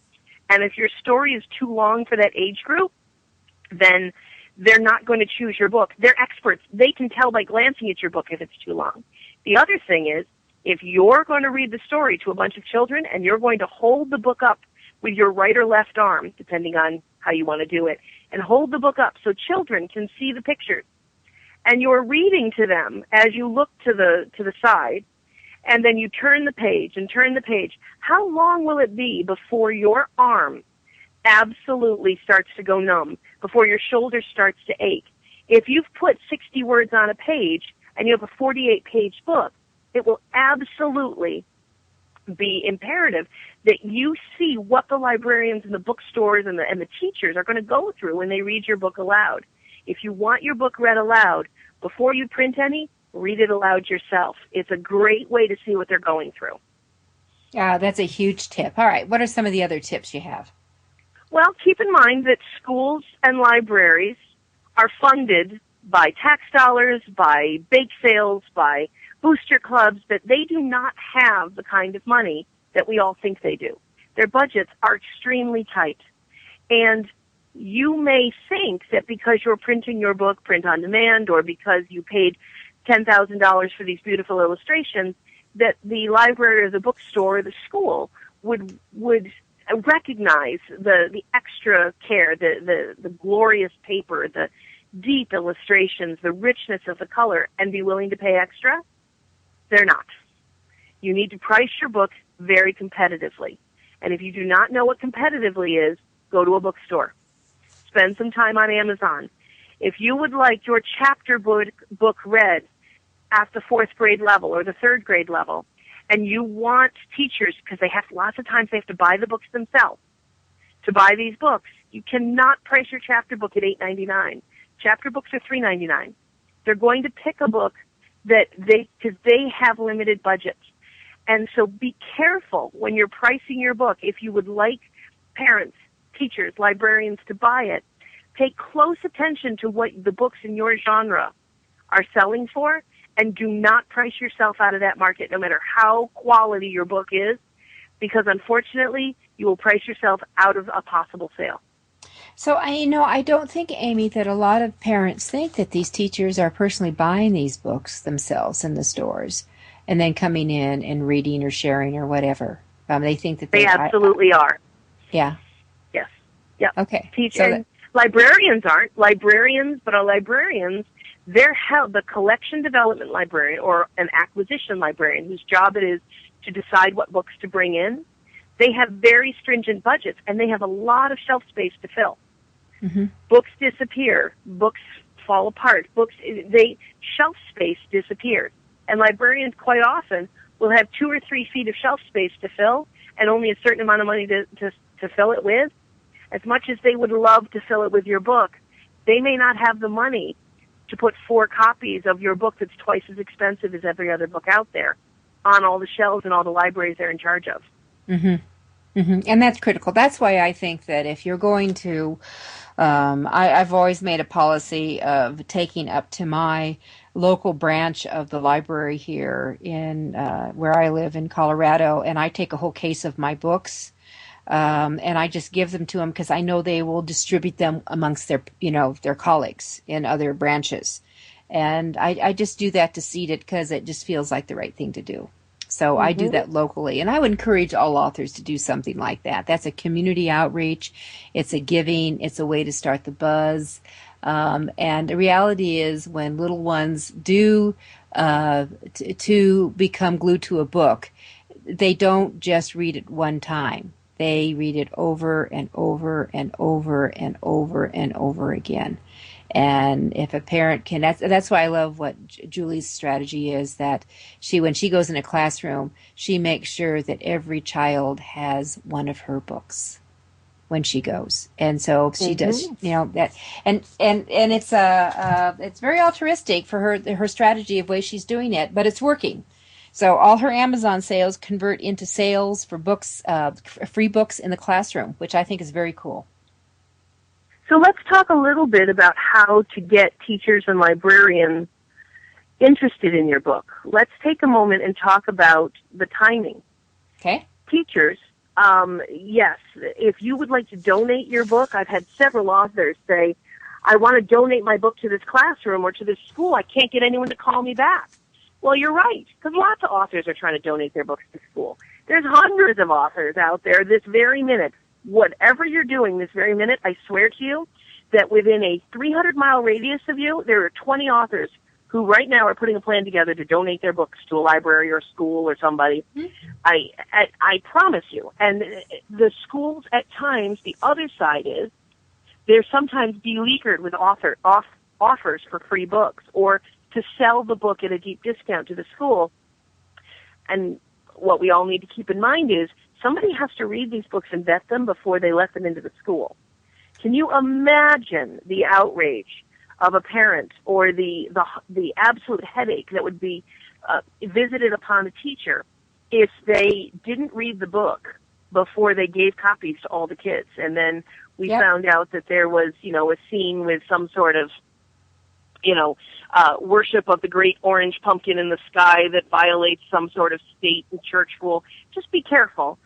Speaker 3: And if your story is too long for that age group, then they're not going to choose your book. They're experts. They can tell by glancing at your book if it's too long. The other thing is, if you're going to read the story to a bunch of children and you're going to hold the book up with your right or left arm, depending on how you want to do it, and hold the book up so children can see the pictures, and you're reading to them as you look to the side, and then you turn the page, how long will it be before your arm absolutely starts to go numb, before your shoulder starts to ache? If you've put 60 words on a page and you have a 48-page book, it will absolutely be imperative that you see what the librarians and the bookstores and the teachers are going to go through when they read your book aloud. If you want your book read aloud, before you print any, read it aloud yourself. It's a great way to see what they're going through.
Speaker 2: That's a huge tip. All right, what are some of the other tips you have?
Speaker 3: Well, keep in mind that schools and libraries are funded by tax dollars, by bake sales, by booster clubs, that they do not have the kind of money that we all think they do. Their budgets are extremely tight. And you may think that because you're printing your book print on demand, or because you paid $10,000 for these beautiful illustrations, that the library or the bookstore or the school would recognize the extra care, the glorious paper, the deep illustrations, the richness of the color, and be willing to pay extra? They're not. You need to price your book very competitively. And if you do not know what competitively is, go to a bookstore. Spend some time on Amazon. If you would like your chapter book read at the 4th grade level or the 3rd grade level, and you want teachers, because lots of times they have to buy the books themselves, to buy these books, you cannot price your chapter book at $8.99. Chapter books are $3.99. They're going to pick a book because they have limited budgets. And so be careful when you're pricing your book. If you would like parents, teachers, librarians to buy it, pay close attention to what the books in your genre are selling for, and do not price yourself out of that market, no matter how quality your book is, because unfortunately, you will price yourself out of a possible sale.
Speaker 2: So, I don't think, Amy, that a lot of parents think that these teachers are personally buying these books themselves in the stores and then coming in and reading or sharing or whatever. They think that
Speaker 3: they absolutely are.
Speaker 2: Yeah.
Speaker 3: Yes. Yeah.
Speaker 2: Okay.
Speaker 3: Librarians aren't. Librarians, the collection development librarian or an acquisition librarian whose job it is to decide what books to bring in, they have very stringent budgets, and they have a lot of shelf space to fill.
Speaker 2: Mm-hmm.
Speaker 3: Books disappear. Books fall apart. Shelf space disappears. And librarians quite often will have 2 or 3 feet of shelf space to fill and only a certain amount of money to fill it with. As much as they would love to fill it with your book, they may not have the money to put 4 copies of your book that's twice as expensive as every other book out there on all the shelves and all the libraries they're in charge of.
Speaker 2: Mm-hmm. Mm-hmm. And that's critical. That's why I think that if you're going to, I've always made a policy of taking up to my local branch of the library here in where I live in Colorado, and I take a whole case of my books, and I just give them to them because I know they will distribute them amongst their colleagues in other branches. And I just do that to seed it because it just feels like the right thing to do. So I do that locally, and I would encourage all authors to do something like that. That's a community outreach. It's a giving. It's a way to start the buzz. And the reality is when little ones do to become glued to a book, they don't just read it one time. They read it over and over and over and over and over again. And if a parent can, that's why I love what Julie's strategy is, that when she goes in a classroom, she makes sure that every child has one of her books when she goes. And so she does, that, and it's very altruistic for her strategy of way she's doing it, but it's working. So all her Amazon sales convert into sales for books, free books in the classroom, which I think is very cool.
Speaker 3: So let's talk a little bit about how to get teachers and librarians interested in your book. Let's take a moment and talk about the timing.
Speaker 2: Okay.
Speaker 3: Teachers, yes, if you would like to donate your book, I've had several authors say, I want to donate my book to this classroom or to this school. I can't get anyone to call me back. Well, you're right, because lots of authors are trying to donate their books to school. There's hundreds of authors out there this very minute. Whatever you're doing this very minute, I swear to you that within a 300-mile radius of you, there are 20 authors who right now are putting a plan together to donate their books to a library or a school or somebody. Mm-hmm. I promise you. And the schools at times, the other side is, they're sometimes beleaguered with offers for free books or to sell the book at a deep discount to the school. And what we all need to keep in mind is somebody has to read these books and vet them before they let them into the school. Can you imagine the outrage of a parent or the absolute headache that would be visited upon a teacher if they didn't read the book before they gave copies to all the kids? And then we found out that there was, a scene with some sort of, worship of the great orange pumpkin in the sky that violates some sort of state and church rule. Just be careful.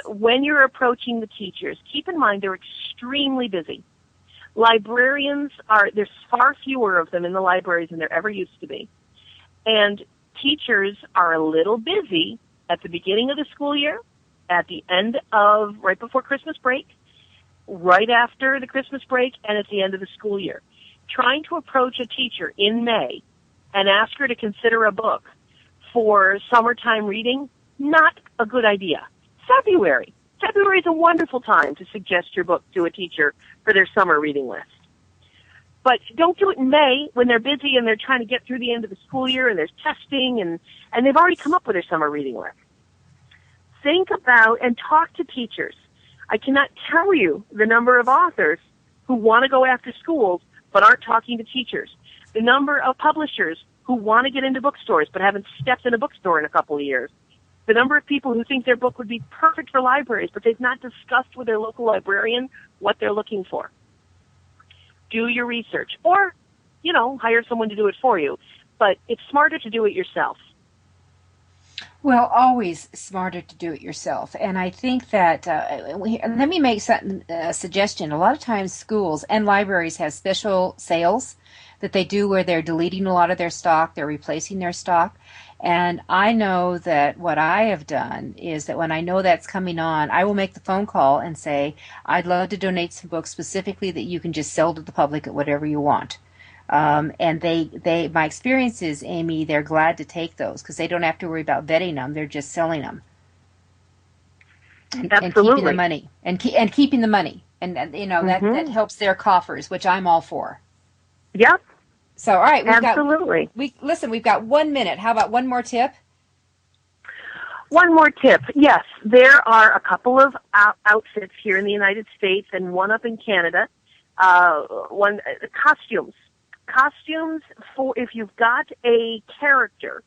Speaker 3: When you're approaching the teachers, keep in mind they're extremely busy. Librarians there's far fewer of them in the libraries than there ever used to be. And teachers are a little busy at the beginning of the school year at the end of, right before Christmas break, right after the Christmas break, and at the end of the school year. Trying to approach a teacher in May and ask her to consider a book for summertime reading, not a good idea. February is a wonderful time to suggest your book to a teacher for their summer reading list. But don't do it in May when they're busy and they're trying to get through the end of the school year and there's testing and they've already come up with their summer reading list. Think about and talk to teachers. I cannot tell you the number of authors who want to go after schools but aren't talking to teachers. The number of publishers who want to get into bookstores but haven't stepped in a bookstore in a couple of years. The number of people who think their book would be perfect for libraries, but they've not discussed with their local librarian what they're looking for. Do your research, or, hire someone to do it for you. But it's smarter to do it yourself.
Speaker 2: Well, always smarter to do it yourself. And I think that, let me make a suggestion. A lot of times schools and libraries have special sales that they do where they're deleting a lot of their stock, they're replacing their stock. And I know that what I have done is that when I know that's coming on, I will make the phone call and say, I'd love to donate some books specifically that you can just sell to the public at whatever you want. And my experience is, Amy, they're glad to take those because they don't have to worry about vetting them. They're just selling them. And keeping the money. And keeping the money. And that helps their coffers, which I'm all for.
Speaker 3: Yep.
Speaker 2: So, all right. We've got 1 minute. How about one more tip?
Speaker 3: One more tip. Yes, there are a couple of outfits here in the United States and one up in Canada. Costumes. Costumes for if you've got a character.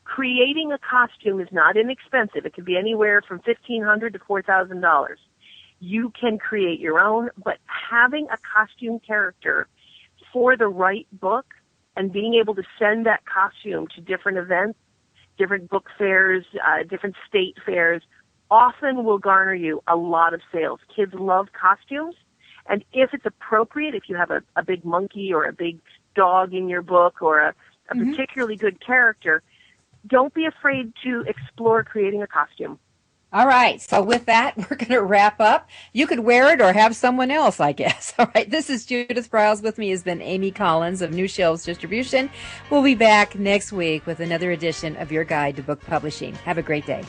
Speaker 3: Creating a costume is not inexpensive. It can be anywhere from $1,500 to $4,000. You can create your own, but having a costume character for the right book and being able to send that costume to different events, different book fairs, different state fairs, often will garner you a lot of sales. Kids love costumes, and if it's appropriate, if you have a big monkey or a big dog in your book or a particularly good character, don't be afraid to explore creating a costume.
Speaker 2: All right. So with that, we're going to wrap up. You could wear it or have someone else, I guess. All right. This is Judith Briles. With me has been Amy Collins of New Shelves Distribution. We'll be back next week with another edition of your guide to book publishing. Have a great day.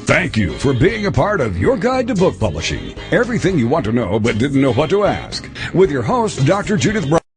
Speaker 1: Thank you for being a part of Your Guide to Book Publishing. Everything you want to know but didn't know what to ask. With your host, Dr. Judith Briles.